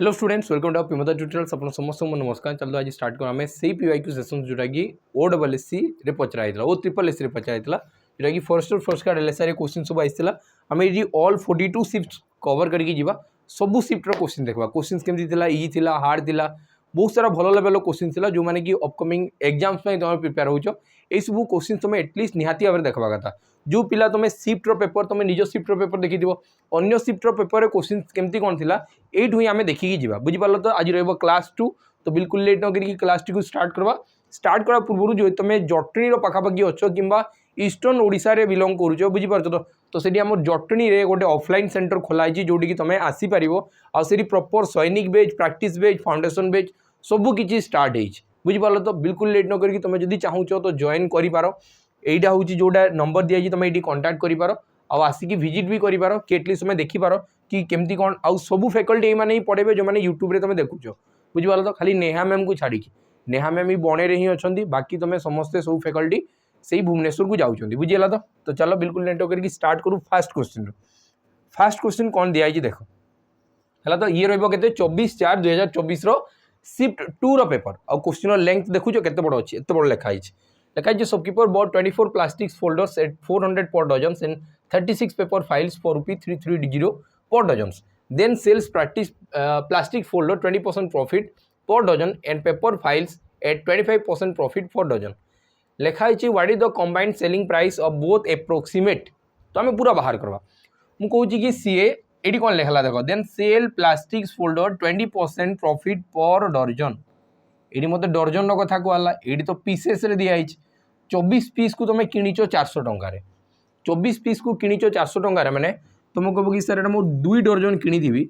Hello students, welcome to our Pimta tutorials. अपन समस्त को नमस्कार। चलो आज स्टार्ट कर आम से पीवाईक्यू सेशन जोटा कि OSSC रे पचरा होता ओ SSS रे पचरा होता जोटा कि फर्स्ट कार्ड LSI क्वेश्चन सब आसाला। आम ये ऑल 42 शिफ्ट कवर करके जीवा सब शिफ्टर क्वेश्चन देखा क्वेश्चन केमती इजी थिला हार्ड थिला बहुत सारा भल लेवल क्वेश्चन थिला जो माने कि अपकमिंग एग्जाम्स तुम प्रिपेयर हो सब क्वेश्चन तुम एटलिस्ट निहाती भाव में देखा कथा। जो पिला तुम शिफ्टर पेपर तुम निज शिफ्टर पेपर देखी अन्य शिफ्टर पेपर क्वेश्चन केमती कौन थिला एठू ही आम देखिकी जीवा बुझिपार। तो आज रही क्लास 2 तो बिल्कुल लेट न करी क्लास 2 को स्टार्ट करवा। स्टार्ट करा पूर्व जो तुम जटणी पाखापाखि अच्छ कि ईस्टर्न ओडिशा रे बिलंग करुच बुझिपार। तो सेठी आम जटणी रे गोटे ऑफलाइन सेंटर खोलाई जोटी कि तुम आसीपर आसी प्रॉपर सैनिक बेच प्रैक्टिस बेच फाउंडेशन बेच सबू किसी स्टार्ट हो बुझिपार। तो बिल्कुल लेट न करी तुम जब चाहूच तो जॉइन कर एटा हूँ जोटा नंबर दिखाई तुम ये कंटाक्ट कर आसिकी विजिट भी कर एटलिस्ट तुम देखिपार कि केमती कौन आउ सब फैकल्टी ये पढ़े जो मैंने यूट्यूब तुम देखुच बुझिपार। तो खाली नेहा मैम को छाड़ी नेहा मैम ही बणे ही अच्छा बाकी तुम समस्ते सब फैकल्टी से भुवनेश्वर को जाऊँ बुझीगला। तो चलो बिल्कुल नेट करके स्टार्ट करूँ फास्ट क्वेश्चन कौन दिखाई देख है। तो ये रही 24/4/2024 शिफ्ट 2 रो पेपर आ क्वेश्चन लेंथ देखुच केते बड़ अच्छी एत बड़ लिखाई लिखाई shopkeeper bought 24 plastics folders at 400 per dozen and 36 paper files for ₹330 per dozen. Then sells plastic folder 20% profit per dozen and paper files at 25% profit per dozen. लिखाई what is the combined selling price of both approximate. तो आम पूरा बाहर करवा मु कहूँ कि CA ये कौन लिखला देख then sell plastics folder 20% profit पर डर्जन। ये मत डर्जन कथा कहला ये तो पीसेस रे दिखाई 24 पीस को तुम किणीच 400 टकर 24 पीस को किणीच 400 टकर मैंने तुम कह कि सर मो 2 डर्जन किणी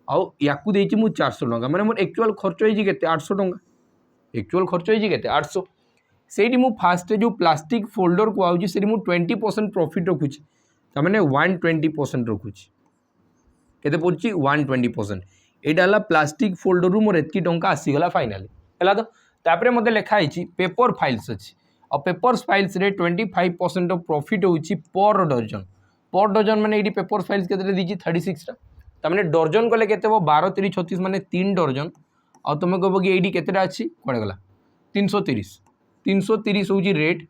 आउ या 400 टका मैंने मोर एक्चुअल खर्च होती 800 टका एक्चुअल खर्च होती 800 से फास्ट जो प्लास्टिक फोल्डर को आऊँगी से 20% प्रॉफिट रखुच्छी मैंने 120% रखुच्छी केते पड़ुछि 120%। यहाँ प्लास्टिक फोल्डर रू मोर एतकी टंका आसीगला फाइनाली है। तो तापरे मते लिखाई पेपर फाइल्स अच्छी और पेपर्स फाइल्स रे 25% ऑफ प्रॉफिट होची पर डजन मैंने ये पेपर फाइल्स केते दीजिए 36 टा मैंने डर्जन कले केते 12 3 36 मैंने 3 डर्जन आ तुम कह कि ये केतेटा अच्छी कड़े गला 330 हूँ रेट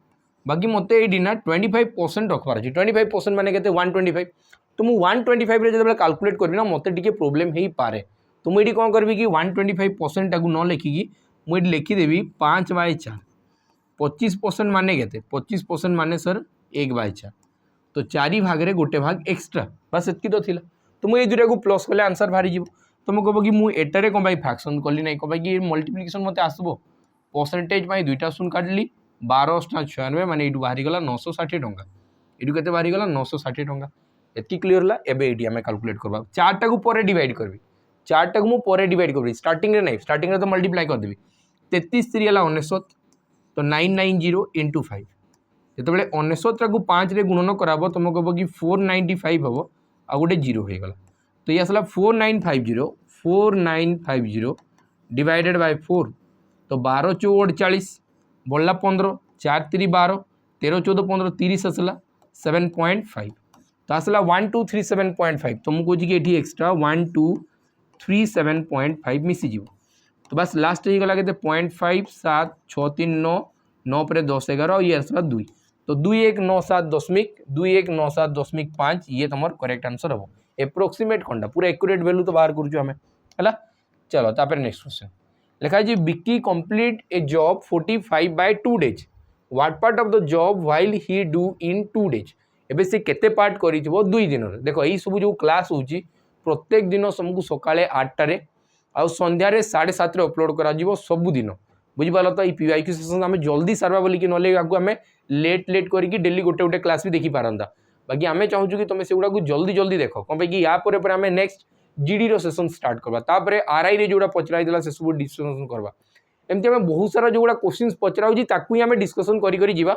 बाकी मत ये ना 25% रखबार अच्छी 25% मैंने के 125 तो मुझे 125 जो काल्कुलेट करी ना मत टे प्रोब्लेम हो पारे। तो मुझे कौन करी कि 125% टाक न लिखिकी मुझे लिखिदेवी 5/4 25% माने के 25% माने सर 1/4 तो 4 भाग गोटे भाग एक्सट्रा बस एतकी तो थिला। तो मुझे दुटा को प्लस कले आंसर बाहरी जीव। तुम कह कि मुझे कौन फ्रैक्शन कली ना कह कि मल्टीप्लिकेशन मत आसब परसेंटेज दुईटा शून काटली 12×96 माने ये बाहरी गला 960 टंका ये के बाहरी गला 960 टंका एतकी क्लीयर है। एबे आम काल्कुलेट करवा 4टा को पर डिवाइड करबी 4टा को मुझे डिवाइड करबी स्टार्टिंग रे नहीं स्टार्टिंग रे तो मल्टीप्लाई करदेवी 33 3 99 तो 990 × 5 जो 99 को 5 रे गुणन कराब तुम कह कि 495 हम आ गोटे 0 हो गला। तो ये आसला 4950 डिवाइडेड बाय 4 तो 12 4 48 बढ़ला 15 4 3 12 13 14 15 30 आसला 7.5 तो आसला 1237.5 तो मुझे कहे कि ये एक्सट्रा 1237.5 मिसीज। तो बस लास्ट हो गला के 0.5 7 6 3 9 9 पर 10 11 और ये आसला 2 तो 2197.5 ये तुम करेक्ट आंसर हम एप्रोक्सीमेट कंडा पूरा एक्यूरेट वैल्यू तो बाहर करूँ आम है। चलो तापर नेक्स्ट क्वेश्चन लिखाई Vicky complete a job 45/2 days what part of the job while he do in 2 days। एबे से केते पार्ट करी 2 दिन रे देखो यही सब जो क्लास होची प्रत्येक दिन तुमको सकाळे 8टारे आ संध्यारे 7:30 अपलोड करा सबुदिन बुझिपार। तो ये पीवाईक्यू सेशन आम जल्दी सारवा बोलिक नले आम लेट करके डेली गोटे गोटे क्लास भी देखी पारंता बाकी आम चाहूँ कि तुम से गुड़ा जल्दी जल्दी देख कौन कि या पर आम नेक्स्ट जीडी रो सेशन स्टार्ट करवा तापर आरआई रे जोड़ा पचरा से सब डिस्कसन करवा एमती आम बहुत सारा जो क्वेश्चन पचरा ही आम डिस्कसन कर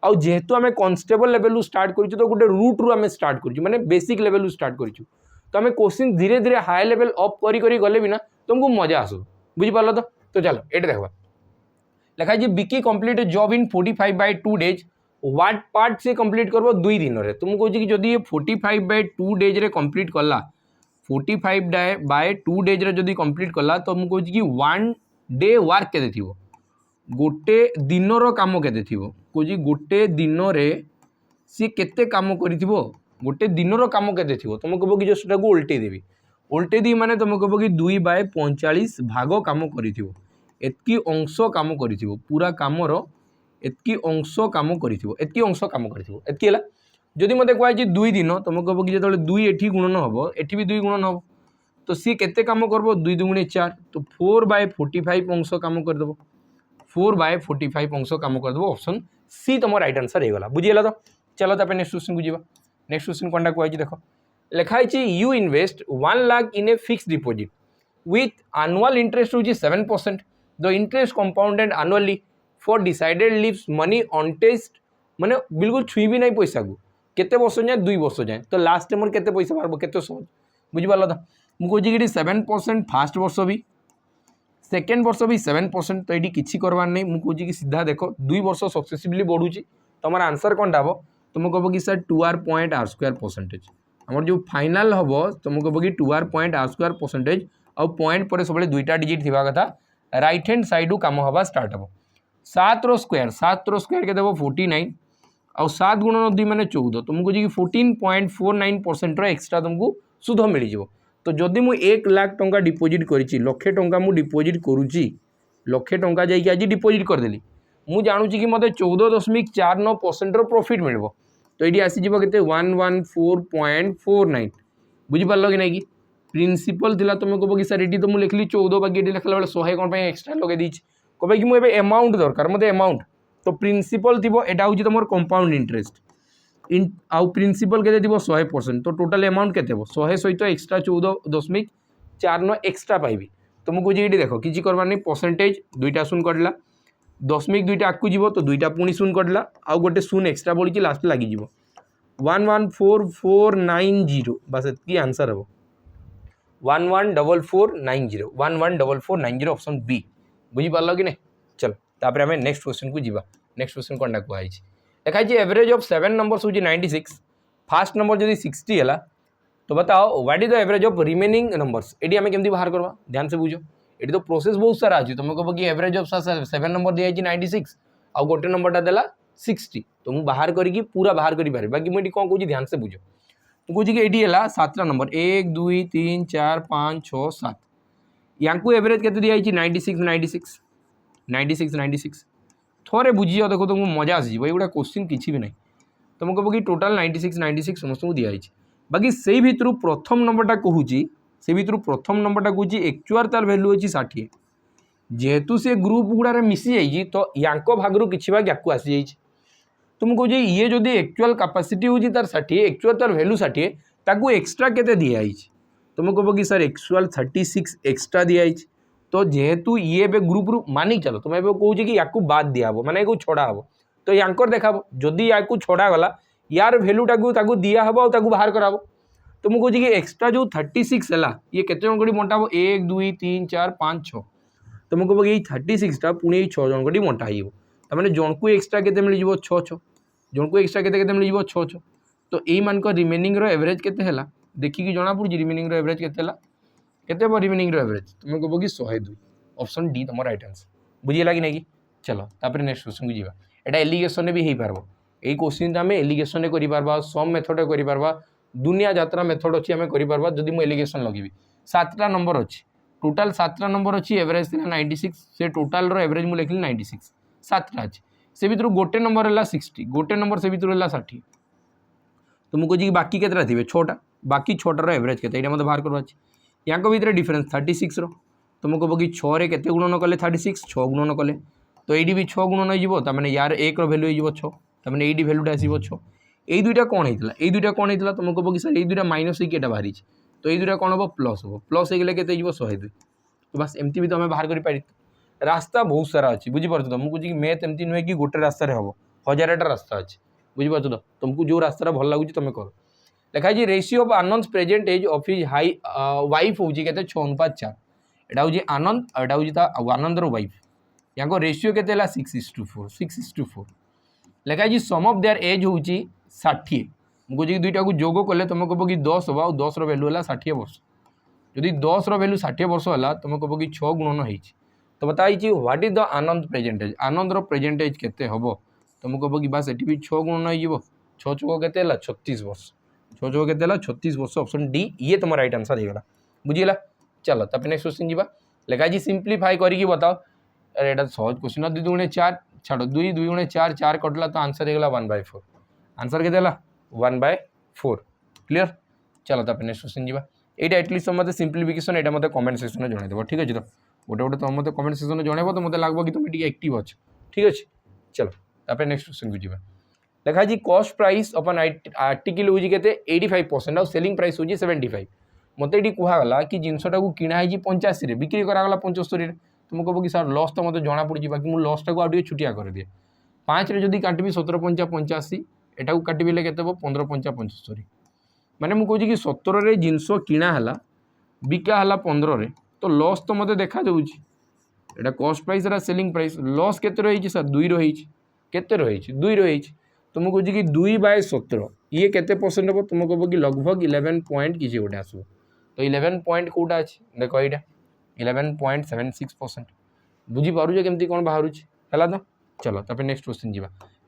आउ जेहेतु आम कॉन्स्टेबल लेवल स्टार्ट कर तो गोटे रूट रू आम स्टार्ट कर माने बेसिक लेवल स्टार्ट कर तो आम क्वेश्चन धीरे धीरे हाई लेवल अप करी गले भी ना तुमको मजा आसो बुझिपार। तो चलो ये देखा लिखाई बिकी complete job in 45/2 days what part से कंप्लीट करबो 2 दिन रे तुम कहूँ कि जदि 45/2 days रे कंप्लीट कला 45 बाय 2 डेज जदि कंप्लीट कला तो मुझे कहूँ कि 1 डे वर्क केते थिवो गोटे दिनर काम केते थिवो कहूँ गोटे दिन में सी केते काम करिथिवो गोटे दिनर काम केते थिवो तुम कहबो कि जो सेटा को उल्टे देबी उल्टे दी माने तुम कहबो कि 2 बाय 45 भाग काम करिथिवो एतकी अंश काम करिथिवो पूरा कामर एतकी अंश काम करिथिवो एतकी अंश काम करिथिवो एतकी हला जदि मते कहै जे 2 दिन तुम कहबो कि जेतले 2 एठी गुणन हबो एठी भी 2 गुणन हबो तो सी केते काम करबो 2 दुगुणे 4 तो 4 बाय 45 अंश काम कर देबो 4 बाय 45 अंश काम कर देबो ऑप्शन सी तुम राइट आंसर हे गला बुझियला तो चलो तापर नेक्स्ट क्वेश्चन को जीवा नेक्स्ट क्वेश्चन कोनटा कहै जे देखो लिखाई छी you invest 1 lakh in a fixed deposit with annual interest which is 7%. The interest compounded annually for decided leaves money on test माने बिल्कुल छुई भी नहीं पैसा को केते वर्ष जाए 2 वर्ष जाए तो लास्ट मोर केते पैसा मारबो केते सहज बुझि पाला त मु कहू जी 7% फर्स्ट वर्ष भी सेकेंड वर्ष भी 7% तो ये किसी करवार नहीं मुझे कहूँ कि सीधा देख 2 वर्ष सक्सेसिवली बढ़ुची तुम आंसर कौन हम तुम कह कि सर 2r.r² आमर जो फाइनाल हम तुम कह कि 2r.r² आउ पॉइंट पर सब दुईटा डिजिट थी कथा राइट हैंड साइड कम हवा स्टार्ट हम 7 रो स्क्वायर के देव 49 आउ 7 गुणन 2 माने 14 तुमको जी 14.49% एक्सट्रा तुमको सुध मिल जाव तो जदि मु 1 लाख टंका डिपोजिट करी लक्षे टंका मु डिपोजिट करुच्ची लक्षे टंका जाइए आज डिपोजिट करदेली मु जानूची कि मत 14.49% प्रॉफिट मिल तो ये आसीज के 114.49 बुझिपार कि नहीं कि प्रिंसिपल थिला तुम कह कि सर ये तो मुझे लिखली 14 बाकी ये लिखला बेले 100 कौन एक्सट्रा लगे दीची कह कि मुझे अमाउंट दरकार मत अमाउंट तो प्रिंसिपल थी यहाँ हूँ तुम कंपाउंड इंटरेस्ट आउ प्रिंसिपल के 100% तो टोटाल अमाउंट के 100 सहित एक्सट्रा 14.49 एक्सट्रा पाइबी तो मुझे ये देख किसी करवार नहीं परसेंटेज दुईटा शून कटला दशमिक दुईटा आगू जीव तो दुईटा पुणी शून कटला आउ गोटे शून एक्सट्रा बढ़ी लास्ट लगी 114490 बस ये आंसर हम 114490 114490 ऑप्शन बी बुझीपार कि नहीं चलो तापर आम नेक्स्ट क्वेश्चन को जीवा नेक्स्ट क्वेश्चन कौन कहुई लिखाई एवरेज ऑफ 7 नंबर्स हूँ 96 फास्ट नंबर जब 60 है तो बताओ what is the average of remaining numbers ये आम केमती बाहर करवा ध्यान से बुझो ये तो प्रोसेस बहुत सारा अच्छी तुम कह कि एवरेज ऑफ 7 नंबर दिखाई 96 आउ गोटे नंबरटा देला 60 तो मुझे बाहर करी पूरा बाहर कर पारे बाकी मुझे कौन कहूँ ध्यान से बुझो तो कहूँ कि ये है 7टा नंबर 1 2 3 4 5 6 7 या एवरेज के दिखाई 96 थोड़े बुझी देखो तुमको मजा आसी भाई गोटे क्वेश्चन किसी भी ना तुम कह कि टोटाल 96 समस्त दिखाई बाकी से भर प्रथम नंबरटा कहूँ से भर प्रथम नंबरटा कहूँ एक्चुअल तार भैल्यू अच्छी 60 जेहेतु से ग्रुप गुड़ारे मिसी जाइए तो या भाग किसी भाग या आसी जाइए तुम कहूँ ये जदि एक्चुअल कैपेसिटी हूँ तार 60 एक्चुअल तार भैल्यू 60 ताकू एक्सट्रा केते दिखाई तुम कह कि सर एक्चुअल 36 एक्सट्रा दिखाई तो जेहेतु ये ग्रुप रू मानिक चलो तुम कहूँ कि या बाद दिया माने या छड़ा हम तो यांकर देखा जदि या छड़ा गला यार भैल्यूटा दिया हम और बाहर करा तो मुझे कहूँ कि एक्सट्रा जो 36 है ये केते जन को बंटा 1 2 3 4 5 6 तो मुझे कहूँ कि 36टा पुणी 6 जन को बंटा हो जन को एक्सट्रा के मिल 6 6 जन को एक्सट्रा के मिल 6 6 तो यही मान रिमेनिंग एवरेज के देखिकी जना पड़ी रिमेनिंग एवरेज के रिमेनिंग एवरेज तुम कह कि 102 ऑप्शन डी तुम राइट आंसर बुझीला कि नहीं चलो तापर नेक्स्ट क्वेश्चन को जीवा एटा एलिगेशन भी हो पार यही क्वेश्चन आम एलिगेशन कर सम मेथड कर दुनिया यात्रा मेथड अच्छी आम कर जदि मुझे एलिगेशन लगे 7टा नंबर अच्छी टोटाल 7टा नंबर अच्छी एवरेज थी 96 से टोटाल एवरेज मुझे लिखली 96 7टा अच्छी से भर गोटे नंबर है 60 गोटे नंबर से भर है 60 तो मुझे कहूँ बाकी केतटा थे 6टा बाकी 6टार एवरेज के मतलब बाहर करवा या भितर डिफरेन्स 36 तो मुझे कह कि 6 रे केते गुणन कले 36 6 गुणन कले तो ये भी 6 गुणन हो यार 1 भैल्यू हो 6 ये भैल्यूटा आसो 6 ये दुईटा कौन होता है दुईटा कौन होता तुम कह कि सर ये दुईटा माइनस होता बाहरी तो ये दुईटा कौन हम प्लस हम प्लस होगले के 102 तो बस एमती भी तुम बाहर कर रास्ता बहुत सारा अच्छी बुझीपार तो मुझे कहूँ मैथ एमती नुहे कि गोटे रास्तार हम 1000टा रास्ता अच्छी बुझीपार तो तुमको जो रास्ता भल लगुच तुम कर लिखाई ratio of Anand present age of his हाई वाइफ हूँ के 6:4 एटा हूँ आनंद और एटा हूँ आनंदर वाइफ या रेशियो के 6:4 लिखाई सम ऑफ देयर एज हूँ 60 मुझे दुईटा को जोग कले तुम कह कि 10 हम 10 भैल्यू है 60 वर्ष जदि 10 वैल्यू 60 वर्ष है तुम कह कि 6 गुणन हो तो बताई व्हाट इज द आनंद प्रेजेंटेज आनंदर प्रेजेंटेज केते हम तुम कह कि बास ये 6 गुणन हो 6 चौक के 36 वर्ष 6 चौक के 36 वर्ष ऑप्शन डी ये तुम राइट आंसर होगा बुझीगला। चलो तब नेक्स्ट क्वेश्चन जी लिखा जी सिंप्लीफाई करके बताओ अरे एटा सहज क्वेश्चन 2 गुणे 4 छाड़ 2 गुणे 4 4 कटला तो आंसर होगा 1/4 आंसर के 1/4 क्लीयर। चलो तब नेक्स्ट क्वेश्चन जी ये एटलिस्ट मत सिंप्लीफिकेशन यहाँ मत कमेंट सेक्शन में जनईदेव ठीक अच्छे तो गोटे गोटे तुम मत कमेंट सेक्शन में जनइब तो मतलब लगे कि तुम एक्टिव अच्छे ठीक अच्छे। चलो तापर नेक्स्ट क्वेश्चन को जी देखा जी कॉस्ट प्राइस अपन आर्टिकल हूँ के 85% और सेलिंग प्राइस हूँ 75 मत ये कहला कि जिनटा को किणा 85 बिक्री करागला 75 तुम कह कि सर लस तो मतलब जना पड़ी बाकी मुझे लसटा को आगे छुटिया कर दिए 5 जदि काटबी 17 पंचा 85 एटा को काटबे के 15 पंचा 75 माने मुझे कि 17 जिनस किणा है बिका है 15 तो लस तो मत देखा जाऊँगा कॉस्ट प्राइस एटा सेलिंग प्राइस लस के रही सर 2 रही के 2 रही तुम कह कि 2/17 ये केते परसेंट हम तुम कह कि लगभग 11 पॉइंट किसी गोटे आसो तो 11 पॉइंट कौटा अच्छे देख यहाँ 11.76% बुझीपार केमती कौन बाहर है तो। चलो तब नेक्स्ट क्वेश्चन जी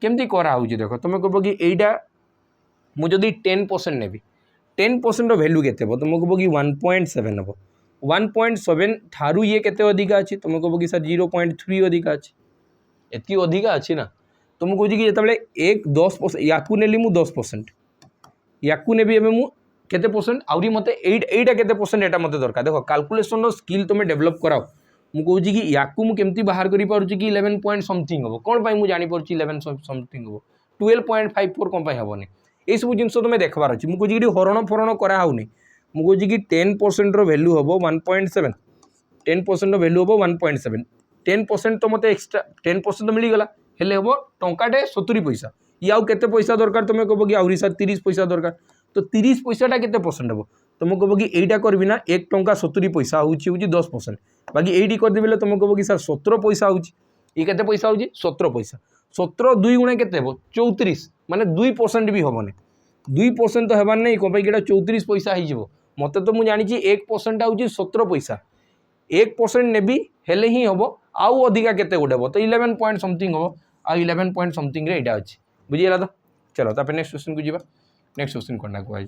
केमती कराऊँ देख तुम कह कि यहीटा मुझे 10% नेबी 10% वैल्यू के तुम कह कि 1.7 हम 1.7 ठारू ये केते अधिका अच्छी तुम कह कि सर 0.3 अधिका अच्छी एति अधिका अच्छी ना तुम कह कि जिते एक 10% या नेली मु 10% या केते परसेंट आउरी मते 8 केते परसेंट एटा मते दरकार देखो कैलकुलेशन रो स्किल तुम डेवलप कराओ मु कहूँ कि याकू मु केमती बाहर करि पारुची कि 11 पॉइंट समथिंग हम कौन पाई मु जानि परची 11 समथिंग हम 12.54 कौन पाई हबनी ए सब जिनस तुम देखबार अछि मु कहूँ कि हरण फरण करा होनी मु कहूँ कि 10% रो वैल्यू हबो 1.7 10% रो वैल्यू हबो 1.7 10% तो मते एक्स्ट्रा 10% तो मिली गला हेले हबो टंकाटे 70 पैसा ये आउ केते पैसा दरकार तुम कहबो कि आउरी सर 30 पैसा दरकार तो 30 पैसाटा केते परसेंट हम तुम कह कि यहीटा करबी ना 1 टंका 70 पैसा हूँ 10% बाकी यही करदेवे तुम कह कि सर 17 पैसा हूँ ये केते पैसा हूँ 17 पैसा 17 2 गुणे केते 34 माने 2% भी हेनी 2% तो हेबार नहीं कौन पाई 34 पैसा हो मत तो मुझे जानी 1% हूँ 17 पैसा 1% नेबी हेले ही हम आउ अधिका केते गोटे हम तो 11 पॉइंट समथिंग हम आ 11 पॉइंट समथिंग यहाँ अच्छी बुझीगला तो। चलो तापर नेक्स्ट क्वेश्चन को जी नेक्स्ट क्वेश्चन कौन कही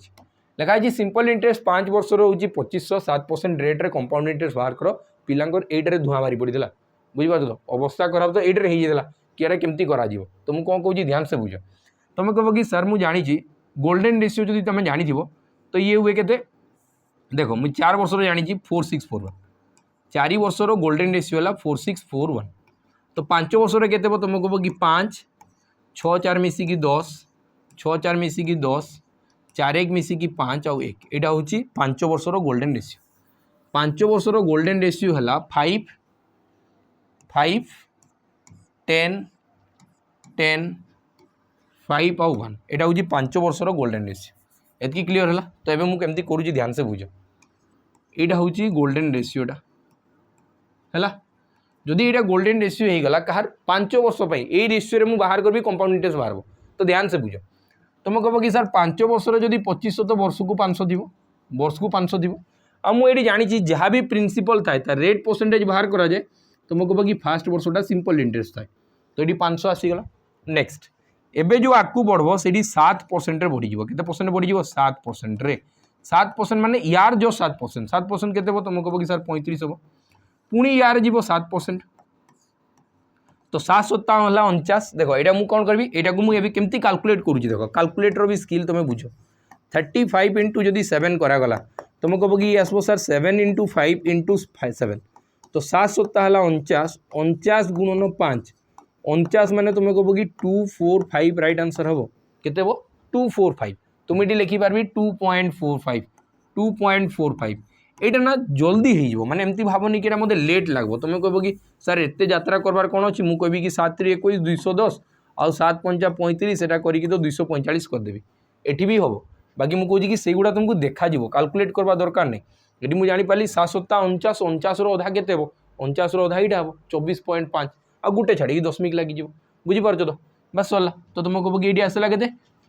लिखा है सिंपल इंटरेस्ट 5 वर्ष हूँ 2500 7% रेट्रे कंपाउंड इंटरेस्ट बाहर कर पिलांकर एइटारे धुआं मारी पड़ा बुझीपार तो अवस्था खराब तो एइटारे होता कि एटा केमती करा तुम कौन कहूँ ध्यान से बुझ तुम कह कि सर मुझे जानी गोल्डन रेशियो जब तुम जानी तो ये हुए के देखो मुझे 4 वर्ष जानी 4641 4 वर्ष गोल्डन रेशियो है 4641 तो 5 वर्ष के तुम कह कि 5 6 4 मिसिकी 10 6 4 मिसिकी 10 4 1 मिसिकी 5 आउ 1 यहाँ हूँ 5 वर्ष गोल्डन रेशियो 5 वर्ष गोल्डन रेशियो है 5 5 10 10 5 आउ 1 यहाँ हूँ 5 वर्ष गोल्डन रेशियो एति क्लीयर है तो ये मुझे करुँच ध्यान से बुझ यहाँ हूँ गोल्डन रेशियोटा है जदि यहाँ गोल्डन रेशियो हो गला कहार 5 वर्ष यही रेशियो मुझे बाहर करी कंपाउंड इंटरेस्ट बाहर तो ध्यान से बुझ तुम कह कि सर 5 वर्ष जदि 2500 तो वर्ष को 500 थी वर्ष को 500 थी आ मुझे जानी जहाँ भी प्रिंसिपल थाए रेट परसेंटेज बाहर करा जाए तुम कह कि फास्ट वर्षटा सिंपल इंटरेस्ट थाए तो ये 500 आसीगला। नेक्स्ट एबे जो आगू बढ़ो से 7% बढ़ी के परसेंट बढ़ी 7% रे 7% माने यार जो 7% 7% के तुम कह कि सर 35 हम पुणी यार जीव 7% तो 7 7 है 49 देखो यहाँ मुझे कौन करी यहाँ को मुझे केमती कैलकुलेट करुँच देख कैलकुलेटर भी स्किल तुम बुझ 35 इंटू जदि 7 करागला तुम कह कि आसो सर 7 इंटू 5 इंटू 7 तो 7 7 है 49 49 गुणन 5 49 माने तुम कह कि 245 राइट आंसर हम केते 245 तुम ये लिखिपारि 2.45 2.45 यहाँ ना जल्दी हो माने एमती भावनी कि मतलब लेट लगो तुम कह कि सर एत यात्रा करवार कौन अच्छी मुझे कहि कि 7 × 21 210 आउ 7 × 5 35 एटा करी तो 245 करदेवी एटी भी हम बाकी मुझे कहे कि सेगुड़ा तुमको देखा कैलकुलेट करवा दरकार नहीं ये मुझे जापारि 7 7 49 49 अधा के 49 अधा यहाँ हम 24.5 आ गोटे छाड़ी दशमिक लगे बुझीपार तो बस सरला तो तुम कह कि ये आसला के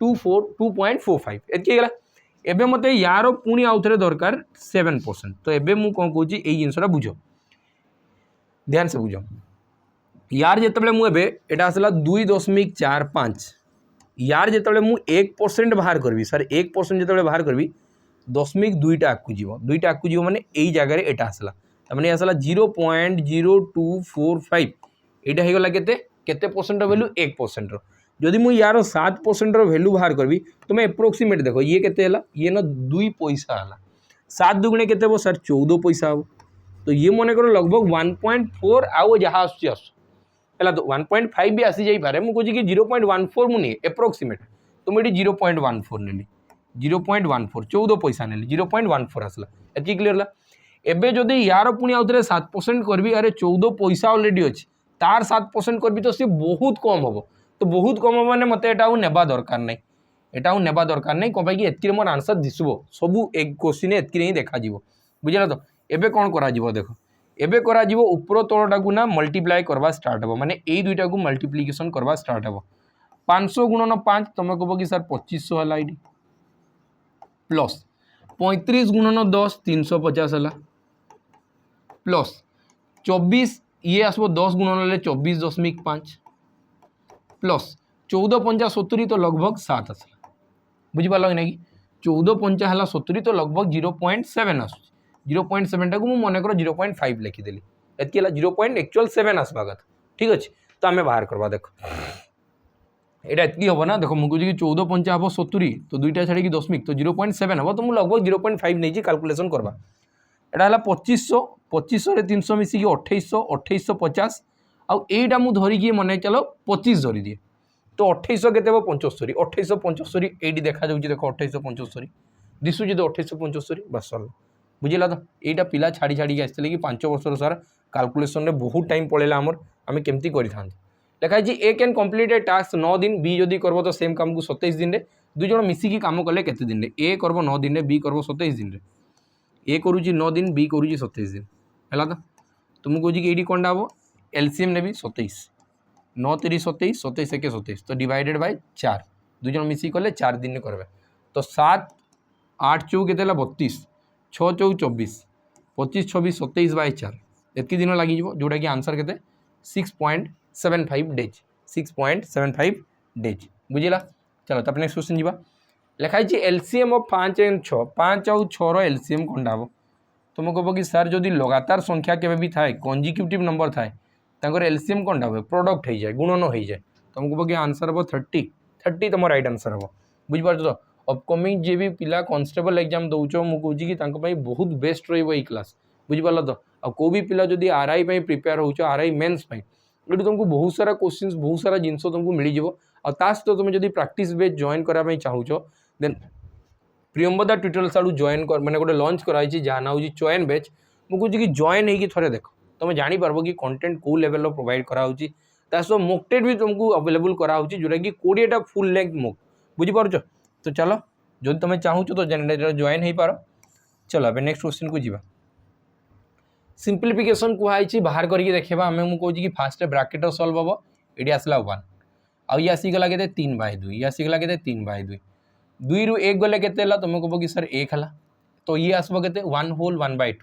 2.45 एति गला एबे मते यार पुणी आउ थे दरकार 7%। तो एबे मु कौन कहूँ ये जिनसा बुझ ध्यान से बुझ यार जिते मुझे एटा आसला 2.45 यार जिते मु 1% बाहर करी सर 1% जो बाहर करी 0.2टा आकु जीव 2टा आकु जीव माने यही जगह एटा आसला मैंने आसला 0.0245 यहाँ हो गला केते परसेंट वैल्यू 1% जदि मुझे यार 7% वैल्यू बाहर करी तुम एप्रोक्सीमेट देख ये केते ये ना 2 पैसा है 7 दुगुणे केते हो सर 14 पैसा हम तो ये मन कर लगभग 1.4 आउ जहाँ आसला तो 1.5 भी आसी जाइए मुझे कि 0.14 मुझे एप्रोक्सीमेट तो मुझे 0.14 नेली 0.14 14 पैसा नेली 0.14 आसला एति क्लियर ला एबे जदि यार पुणी आउ 7% करबी अरे 14 पैसा ऑलरेडी अच्छी तार 7% करबी तो सी बहुत कम हम तो बहुत कम हम मैंने मत एटा नेबा दरकार नहीं एटा नेबा दरकार नहीं कौन कि एतकी मोर आंसर दिसबो सबू एक क्वेश्चन एतकी ही देखा बुझला तो एबे कौन करा देख एबे करा ऊपर तलटा को ना मल्टीप्लाई करवा स्टार्ट हो माने यही दुईटा को मल्टीप्लिकेशन करवा स्टार्ट हो 500 गुणन 5 तुम कह कि सर 2500 है ये प्लस 35 गुणन 10 350 है प्लस 24 ये आसो 10 गुणन 24.5 प्लस 14 तो लगभग 7 आसला बुझिपार कि नहीं 14 है 70 तो लगभग 0.7 आस 0.7 टाक मन कर 0.5 लिखिदेली एतकी 0.7 आसवा कथा ठीक अच्छे तो आम बाहर करवा देख यहाँ एतकी हम ना देख मुझे कि 14 हम 70 तो दुईटा छाड़ी 10 तो 0.7 हम तो मुझे लगभग 0.5 नहीं कैलकुलेशन करवा यहाँ है 2500 2500 300 मिसिकी 2800 2850 आउ यहीटा मुझे धरिकी मन चलो 25 धरी दिए तो 2800 के 75 2875 ये देखा देख 2875 दिशुची तो 2875 बस सरला बुझेगा तो यहाँ पिला छाड़ी छाड़ी आसते कि 5 वर्षर सारा कैलकुलेशन में बहुत टाइम पड़ेगा आमर आम केमती करें लिखाई ए कैन कम्प्लीट ए टास्क 9 दिन बी जदि करब तो सेम काम को 27 दिन में दुई जन मिसिकी काम कले केते दिन ए करब 9 दिन में बी करब 27 दिन में ए करुच्ची 9 दिन बी करुच्ची 27 दिन है तो मुझे कहूँ कि ये कौन हम एलसीएम ने 27 9 3 27 27 1 27 तो डिवाइडेड बाय 4 दुई जन मिसिकी कले 4 दिन में करवे तो 7 8 चौ के 32 6 चौ 24 25 26 27 बाय 4 एतकी दिन लगी जोटा कि आंसर के 6.75 डेज 6.75 डेज बुझेगा चलो तो नेक्स्ट क्वेश्चन जी लिखाई एलसीएम ऑफ 5 एंड 6 5 आउ 6 एलसीएम कौन हम तुम कह कि सर जदि लगातार संख्या केवे भी थाए कंजिक्यूटिव नंबर थाए तांकर एलसीएम कौन हम प्रोडक्ट हो जाए गुणन हो जाए तुम कह कि आंसर हम 30 30 तुम राइट आंसर हम बुझिपार तो अपकमिंग जे भी पिला कॉन्स्टेबल एग्जाम दौच मुझे कि बहुत बेस्ट रही क्लास बुझिपार तो आ को भी पिला जदि आरआई प्रिपेयर हो आरआई मेन्स ये तुमको बहुत सारा क्वेश्चन बहुत सारा जिनस तुमको मिल जाव तो तुम जब प्रैक्टिस बेच जॉइन कराई चाहूच देन प्रियंबदा ट्यूटोरियल्स आड़ू जॉइन कर मैंने गोटे लंच कराई जहाँ ना हूँ चयन बैच मुझे कि जॉइन होगी थे देख तुम जापर कि कंटेंट कौ लेवल प्रोवाइड कराऊँ मॉक टेस्ट भी तुमको अवेलेबल कराऊँ जोटा कि 20टा फुल लेंथ मॉक बुझीपार तो चलो जो तुम चाहूच तो जॉइन हो पार चलो अब नेक्स्ट क्वेश्चन को जीवा सिंप्लिफिकेशन कहुई बाहर करके देखा आम मुझे कहूँ कि फास्ट ब्राकेट सल्व हम ये आसला 1 आउ ये आसीगला के 3/2 ये आसीगला के 3/2 2 रु 1 गले के तुम कह कि सर 1 है तो ये आसब के 1 होल 1/2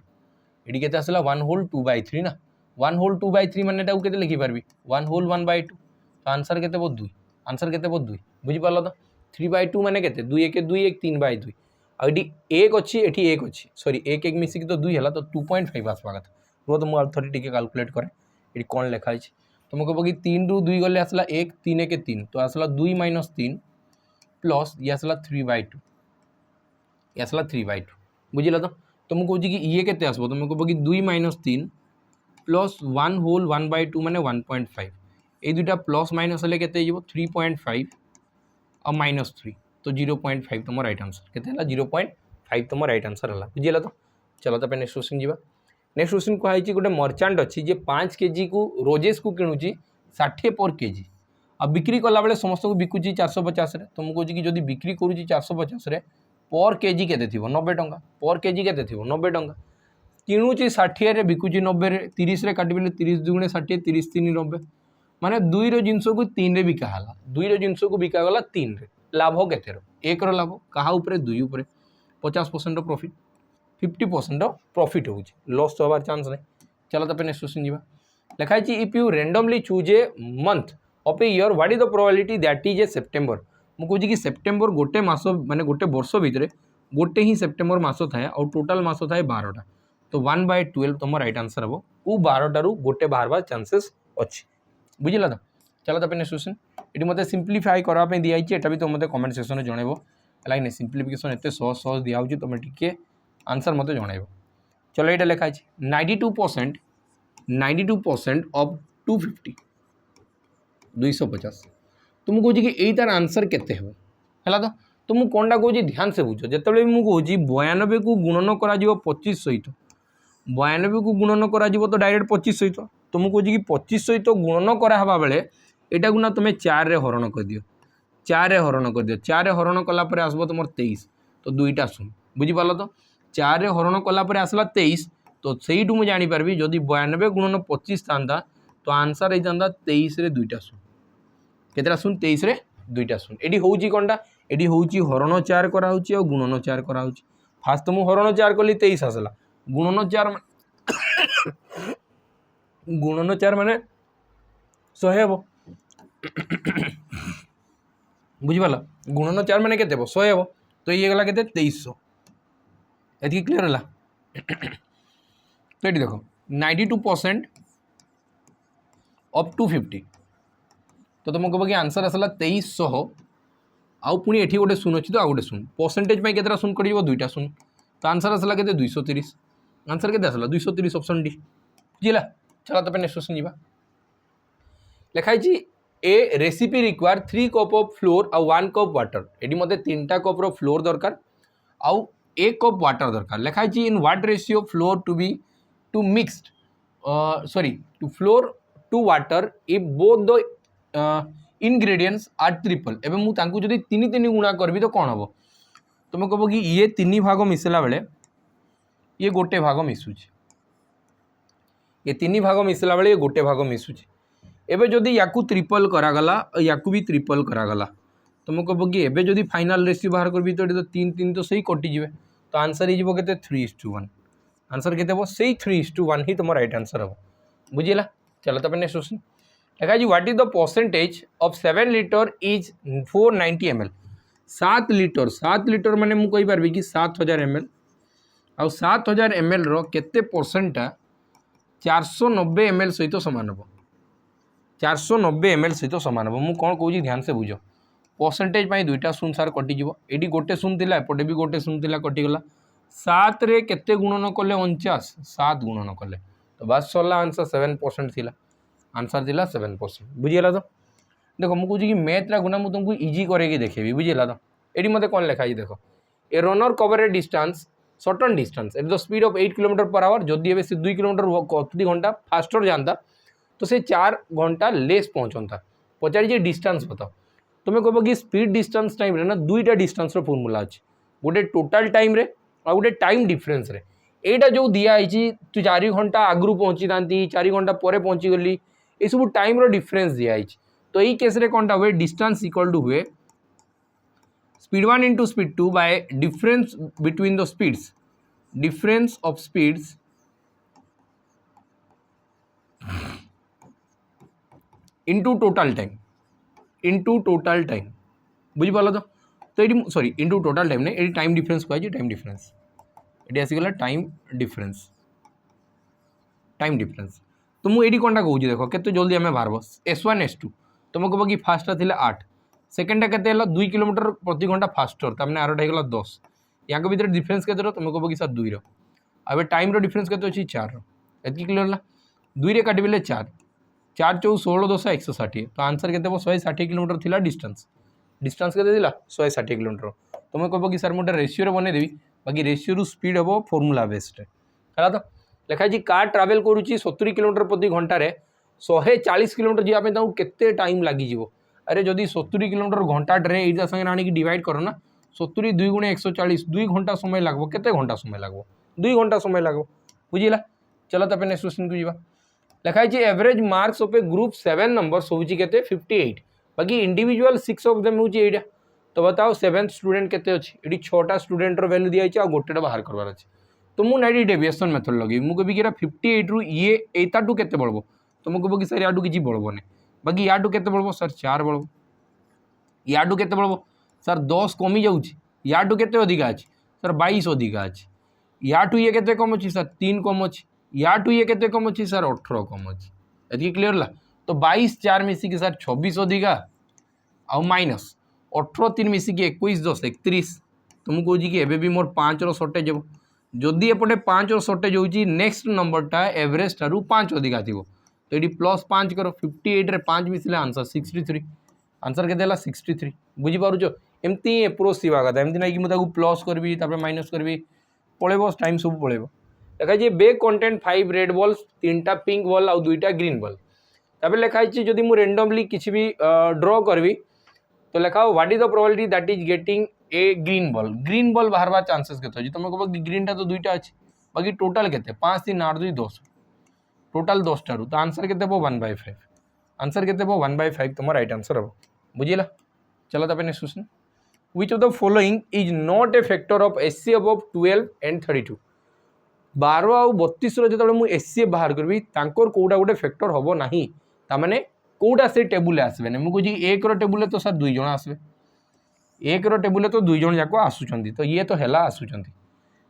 ये के आसला 1 होल 2/3 ना 1 होल 2/3 मान के लिखिपारि 1 होल 1/2 तो आंसर के 2 आंसर के 2 बुझीपार तो 3/2 मान के 2 1 2 1 3/2 आईटी 1 अच्छी एटी 1 अच्छी सॉरी 1 1 मिसिक तो 2 है तो 2.5 आसवा कथा रुह तो मुझे थे टी कैलकुलेट करे ये कौन लिखाई तुम कह कि 3 रु 2 गले आसला 1 3 1 3 तो आसला 2 - 3 प्लस ये आसला 3/2 ये आसला 3/2 बुझिला तो तुम कहूँ कि ये के आसब तुम कह कि 2 - 3 प्लस 1 होल 1/2 माने 1.5 ये दुटा प्लस माइनस हेल्ले के 3.5 और -3 तो 0.5 तुम राइट आंसर के 0.5 तुम राइट आंसर है बुझीला तो चलो तो नेक्स्ट क्वेश्चन जी नेक्स्ट क्वेश्चन कहुई गोटे मर्चांट अच्छी जे 5 केजी को रोजेस को किणुची 60 पर केजी आ बिक्री कला बेले समस्त को बिकुची 450 तुम कहूँ कि जब बिक्री करुच्ची 450 पर केजी के 90 टंका पर केजी के 90 टंका किणुची 60 बिकुची 90 30 काटिबे 30 2 60 30 3 90 माने 2 जिनस को 3 रे बिकाला 2 जिनस को बिकागला 3 रे लाभ के 1 लाभ क्या 2 2 50% प्रॉफिट 50% प्रॉफिट हो लॉस तो हबार चांस नहीं। चलो तो नेक्स्ट क्वेश्चन जीवा लिखाई छी if you randomly choose a month of a year what is the probability that is a September मु कहूँ कि सेप्टेम्बर गोटे मास माने गोटे वर्ष भितर गोटे ही सेप्टेम्बर मास थाए और टोटाल मास थाए 12टा तो 1/12 तुम राइट आंसर हम वो 12 रु गोटे बाहर चांसेस अच्छी बुझिला तो। चलो तो नेक्स्ट क्वेश्चन ये मत सिंप्लीफाई करने दिखाई एटा भी तुम मत कमेंट सेक्शन में जनइब है सिंप्लीफिकेशन एत सहज सहज दिखाऊँ तुम टे आंसर मत जनइब। चलो ये लिखाई 92% ऑफ 250 250 तुम कहूँ कि यही तार आंसर केते है तो मुझे कौनटा कहूँ ध्यान से बुझ जिते मुझे कहूँ 92 को गुणन कर 25 सहित 92 को गुणन कर तो डायरेक्ट 25 सहित तो मुझे कहूँ कि 25 सहित गुणन करावा बेले यहाँ को ना तुम 4 रे हरण कर दियो 4 रे हरण कर दियो 4 रे हरण कलापर आसब तुम 23 तो 2टा शून्य बुझीपाल तो 4 रे हरण कलापर आसला 23 तो सहीठू मुझे जानीपारि जदि 92 गुणन 25 था तो आंसर होता 23 रे 2टा शून्य केतटा शून्य 23 रे 2टा शून्य एटी हूँ कौनटा एटी हूँ हरण 4 कराऊँच और गुणन 4 कराऊँच फास्ट तो मुझे हरण 4 कली 23 आसला गुणन 4 गुणन 4 माने 100 हे बुझीपाल गुणन 4 माने केते 100 हे तो ये गला केते 2300 एति क्लियर है तो ये देखो 92% ऑफ 250 तो तुम कह कि आंसर आसला 2300 आउ पुणी एठी गोटे शून्य अच्छी तो आउ गोटे शून्य परसेंटेज में केतटा शून्य कट 2टा शून्य तो आंसर आसला के 230 आंसर के आसला 230 ऑप्शन डी बुझला। चलो तो नेक्स्ट क्वेश्चन जीवा लिखाई a recipe require 3 cup of flour आउ 1 कप वाटर ये मत 3टा कप रो फ्लोर दरकार आउ 1 कप वाटर दरकार लिखाई in what ratio flour to be to mixed sorry to flour to water if both the ingredients are triple एवं मुझे जब 3 गुणा करी तो कौन हम तुम कह कि ये 3 भाग मिसला बेले ये गोटे भाग मिसुची ये 3 भाग मिसला बेले ये गोटे भाग मिसुची एवं जदि या ट्रिपल करागला या भी ट्रिपल करागला तुम कह कि एवं जदि फाइनाल रेशियो बाहर करी तो 3 तो सही कटिजे तो आंसर हो 3:1 आंसर के से 3:1 ही तुम राइट आंसर हम बुझेगा। चलो तो नेक्स्ट क्वेश्चन देखा जी what is the percentage of 7 litre is 490 ml 7 litre माने मु कहि पारबी कि 7000 ml आ 7000 ml रो केते परसेंटा 490 ml सहित समान हम 490 ml सहित समान हम मु कौन कहूँ ध्यान से बुझ परसेंटेज 2टा शून्य सार कटिज ये गोटे शून्य थी एपटे भी गोटे शून्य थी कटिगला 7 रे केते गुणन कले 49 7 गुणन कले तो बस सरला आंसर 7% थिला आंसर थिला 7% बुझीगला तो देखो मुझे कहूँ कि मैथ्रा गुना मुझे तुमको इजी करके देखेबी बुझीगला तो ये मत कौन लिखाई देख a runner cover A distance certain distance at the speed of 8 km/h जदि ए 2 किलोमीटर प्रति घंटा फास्टर जानता तो से 4 घंटा लेस पहुँचता पचार डिस्टेंस बताओ तुम्हें कह कि स्पीड डिस्टेंस टाइम रे ना 2टा डिस्टेंस फॉर्मूला अच्छे गोटे टोटाल टाइम रे आ गोटे टाइम डिफरेंस रे एटा जो दिखाई तू 4 घंटा आगु पहुँची था 4 घंटा पर पहुँची गली ये सब टाइम रो डिफरेंस दिखाई तो यही केस रे कौनटा हुए डिस्टेंस इक्वल टू हुए speed 1 into speed 2 by difference between the speeds difference of speeds into total time बुझीपाल तो ये सॉरी इंटू टोटल टाइम नहीं ये टाइम डिफरेंस कहुए टाइम डिफरेंस ये आसीगला टाइम डिफरेंस तो मुझे कौनटा कहूँ देख केते जल्दी आम बाहर S1 S2 तुम कह कि फास्टा थी 8 सेकेंडा के 2 किलोमीटर प्रति घंटा फास्टर तमें आरोटा होगा 10 या भर डिफरेंस के तुम कह कि सर 2 अब टाइम डिफरेंस के अच्छी 4 एति क्लियर है 2 रे काटिबे 4 4 4 16 10 160 तो आंसर के 160 किलोमीटर थिला डिस्टेंस के 160 किलोमीटर तुम कह कि सर मुझे रेशियो बनईदेवी बाकी रेशियो रु स्पीड हम फॉर्मूला बेस्ड है तो लिखाई कार ट्रावेल करुच्ची 70 किलोमीटर प्रति घंटे 140 किलोमीटर जावाई केते टाइम लगी अरे जदि 70 किलोमीटर घंटाटे ये संगे आनिक डिवाइड कर ना 70 2 × 140 2 घंटा समय लगभग केते घंटा समय लगभग 2 घंटा समय लगभग बुझीला। चलो तो नेक्स्ट क्वेश्चन को जीवा लिखाई average marks of A group 7 numbers होची केते 58 बाकी इंडिविजुअल 6 ऑफ देम होची एटा तो बताओ 7th स्टूडेंट केते अछि एडी 6टा स्टूडेंट रो वैल्यू दिया अछि आ गोटेटा बाहर करबार अछि तो मु नाइडी डेविएशन मेथड लगे मु कहबी कि 58 रु ये एताटू केते बळबो तो मु कहबो कि सर याडू किछि बळबो नै बाकी याडू केते बळबो सर 4 बळबो याडू केते बळबो सर 10 कमी जाउछि याडू केते अधिका अछि सर 22 अधिका अछि याटू ये केते कम अछि सर 3 कम अछि याटू ये केते कम अछि सर 18 कम अछि एति क्लियर ला तो 22 4 मिसी कि सर 26 अधिका आ माइनस 18 3 मिसी कि 21 10 31 तो मु कहूँ कि एबे भी मोर 5 रो शॉर्टेज हो जदि एपटे 5 रो शॉर्टेज होउची नेक्स्ट नंबरटा एवरेज ठारू 5 अधिका थिबो तो एडी प्लस 5 करो 58 रे 5 मिसले आंसर 63 आंसर केते हला 63 बुझी पारुछो एमती अप्रोच थिबा कथा एमती नै कि मु ताकू प्लस करबी तापर माइनस करबी पळेबो टाइम सब पळेबो देखा जे बैग कंटेंट 5 रेड बॉल्स 3टा पिंक बॉल और 2टा ग्रीन बॉल तापर लिखा है जदि मु रेंडमली किछि भी ड्रॉ करबी तो लिखा हो what is the probability that is getting a green ball बाहरवा चांसेस केते अछि तुमको ग्रीन टा तो 2टा अछि बाकी टोटल केते 5 3 8 2 10 टोटल 10 टारू तो आंसर केते हो 1/5 आंसर केते हो 1/5 तुम राइट आंसर हो बुझिला चलो तापर next question which of the following is not a factor of HCF above 12 and 32 12 आउ 32 रो जतबे मु एचसीएफ बाहर करबी तांकर कोडा गोटे फैक्टर होबो नाही ता माने कोडा से टेबुल आसबे ने मु कहजी 1 रो टेबुल तो सर 2 जण आसबे 1 रो टेबुल तो 2 जण जाको आसुचंदी तो ये तो हेला आसुचंदी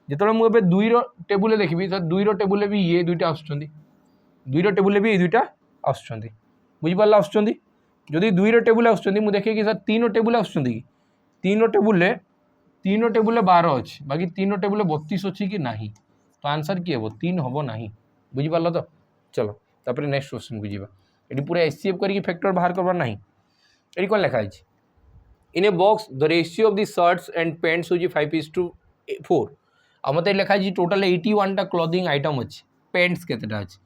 जतबे मु एबे 2 रो टेबुल देखबी तो 2 रो टेबुल भी ये दुइटा आसुचंदी 2 रो टेबुल भी ये दुइटा आसुचंदी बुझि पाला आसुचंदी जदि 2 रो टेबुल आसुचंदी मु देखे कि सर 3 रो टेबुल आसुचंदी कि 3 रो टेबुल 12 अछि बाकी 3 रो टेबुल 32 अछि कि नाही तो आंसर की हेबो 3 होबो नाही बुझि पाला तो चलो तापर नेक्स्ट क्वेश्चन बुझिबा एटी पूरा एचसीएफ करी फैक्टर बाहर करबा नाही एटी कोन लिखा अछि in a box the ratio of the shirts and pants होजी 5:4 आ मते लिखा अछि टोटल 81 टा क्लोथिंग आइटम अछि पैंट्स केतेटा अछि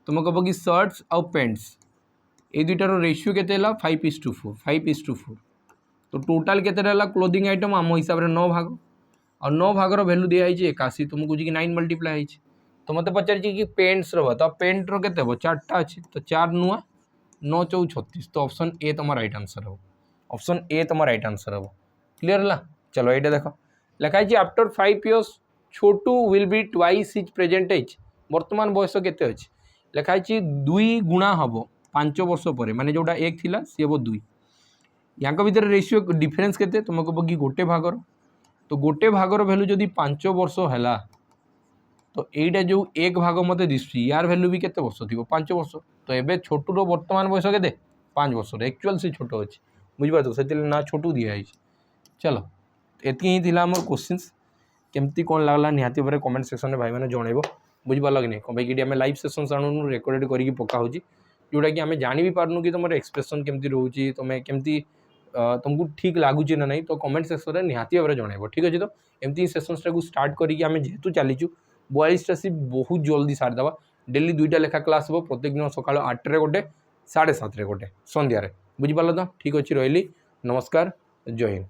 तो म कहबो कि शर्ट्स और पैंट्स ए दुइटार रेशियो केते हला 5:4 तो टोटल केते हला क्लोथिंग आइटम हम हिसाब रे 9 भाग और 9 भागर वैल्यू दिया है 81 तो मुझे कि 9 मल्टीप्लाई है तो मत पचार कि पेंट्स रो तो पेंट रो केते 4टा अछि तो 4 नुआ 9 4 36 तो ऑप्शन ए तुम राइट आंसर हो ऑप्शन ए तुम राइट आंसर हो क्लियर हला चलो एटा देखो लिखा है after 5 years Chhotu will be twice his present age वर्तमान बयस केते अछि लिखा है 2 गुणा हबो 5 वर्ष पर माने जोटा 1 थिला सी हबो 2 यांको भीतर रेशियो डिफरेंस केते तुमको बगी गोटे भागर तो गोटे भागर वैल्यू जदि 5 वर्ष है तो यहीटा जो 1 भाग मत दिशुची यार वैल्यू भी केते वर्ष थी 5 वर्ष तो एबे छोटूर वर्तमान बयस के 5 वर्ष एक्चुअल से छोट अच्छी बुझिपार से ना छोटू दिखाई चलो एति ही थिला हमर क्वेश्चंस केमती कौन लगला निहाती भाव कमेंट सेक्शन में भाई मैंने जनइब बुझिपार कि नहीं कम भाई आम लाइव सेसन आणुन रेकर्डेड करके पका हो जोटा कि आम जानी भी पार्नु कि तुम एक्सप्रेशन केमती रोचे तुम केमती तुमको ठीक लगुच ना नहीं तो कमेंट सेक्शन में निहाती भाव जनइब ठीक अच्छे तो एमती सेसन्स टाक स्टार्ट करके आम जेहेतु चलीचु 42टा सी बहुत जल्दी सारीदे डेली 2टा लेखा क्लास हो प्रत्येक दिन सकाल 8 गोटे 7:30 गोटे संध्यारे बुझिपार तो ठीक अच्छे रही नमस्कार जय हिंद।